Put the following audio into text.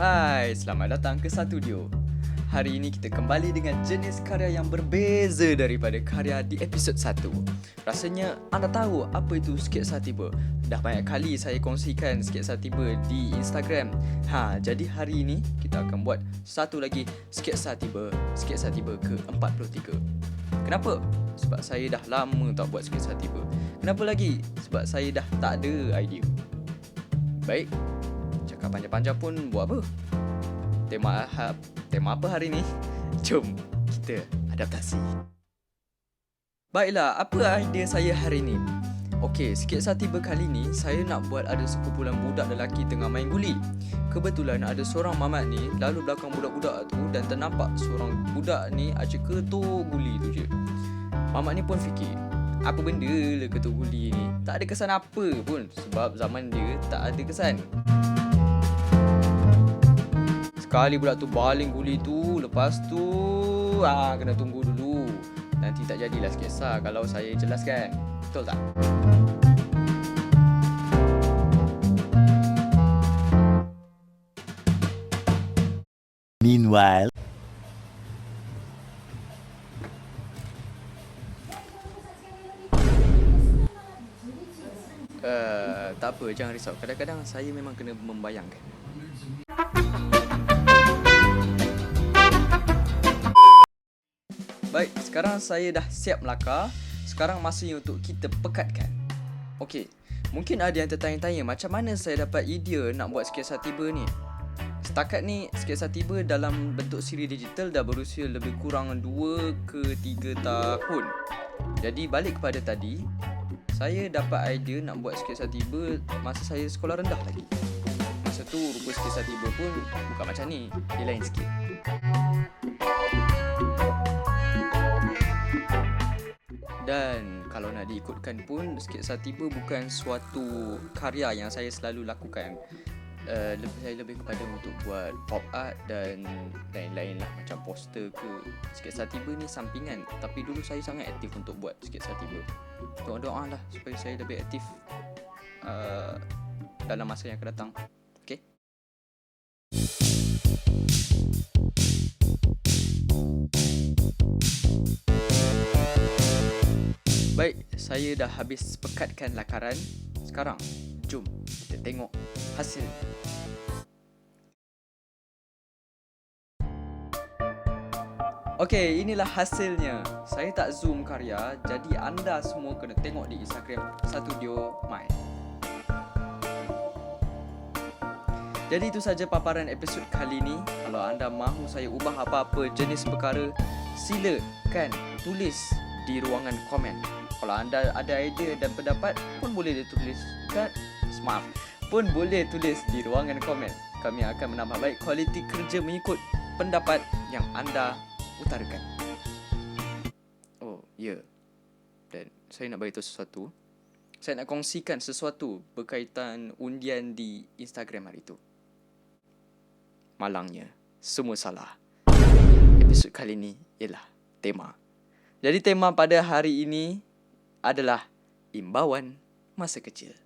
Hai, selamat datang ke Satudio. Hari ini kita kembali dengan jenis karya yang berbeza daripada karya di episod 1. Rasanya anda tahu apa itu sketsa tiba. Dah banyak kali saya kongsikan sketsa tiba di Instagram. Jadi hari ini kita akan buat satu lagi sketsa tiba ke-43. Kenapa? Sebab saya dah lama tak buat sketsa tiba. Kenapa lagi? Sebab saya dah tak ada idea. Baik, cakap panjang-panjang pun buat apa? Tema apa hari ni? Jom kita adaptasi. Baiklah, apa idea saya hari ni? Okey, sketsa tiba kali ni saya nak buat ada sekumpulan budak lelaki tengah main guli. Kebetulan ada seorang mamat ni lalu belakang budak-budak tu dan ternampak seorang budak ni asyik ketuk guli tu je. Mamat ni pun fikir, apa benda lah ketuk guli ni? Tak ada kesan apa pun sebab zaman dia tak ada kesan. Sekali budak tu baling guli tu, lepas tu kena tunggu dulu. Nanti tak jadilah sketsa kalau saya jelaskan. Betul tak? Meanwhile, tak apa, jangan risau. Kadang-kadang saya memang kena membayangkan. Baik, sekarang saya dah siap melakar. Sekarang masanya untuk kita pekatkan. Okey, mungkin ada yang tertanya-tanya macam mana saya dapat idea nak buat sketsa tiba ni. Setakat ni, sketsa tiba dalam bentuk siri digital dah berusia lebih kurang 2 ke 3 tahun. Jadi balik kepada tadi, saya dapat idea nak buat sketsa tiba masa saya sekolah rendah lagi. Masa tu rupa sketsa tiba pun bukan macam ni, dia lain sikit. Dan kalau nak diikutkan pun, sketsa tiba bukan suatu karya yang saya selalu lakukan. Saya lebih kepada untuk buat pop art dan lain-lain lah, macam poster ke. Sketsa tiba ni sampingan, tapi dulu saya sangat aktif untuk buat sketsa tiba. Doa-doa lah supaya saya lebih aktif dalam masa yang akan datang. Okay? Baik, saya dah habis pekatkan lakaran. Sekarang, jom kita tengok hasil. Okey, inilah hasilnya. Saya tak zoom karya, jadi anda semua kena tengok di Instagram Satudio My. Jadi itu saja paparan episod kali ini. Kalau anda mahu saya ubah apa-apa jenis perkara, silakan tulis di ruangan komen. Kalau anda ada idea dan pendapat pun boleh tulis di ruangan komen. Kami akan menambah baik kualiti kerja mengikut pendapat yang anda utarakan. Oh, ya. Dan saya nak beritahu sesuatu. Saya nak kongsikan sesuatu berkaitan undian di Instagram hari itu. Malangnya, semua salah. Episod kali ini ialah tema. Jadi tema pada hari ini adalah imbauan masa kecil.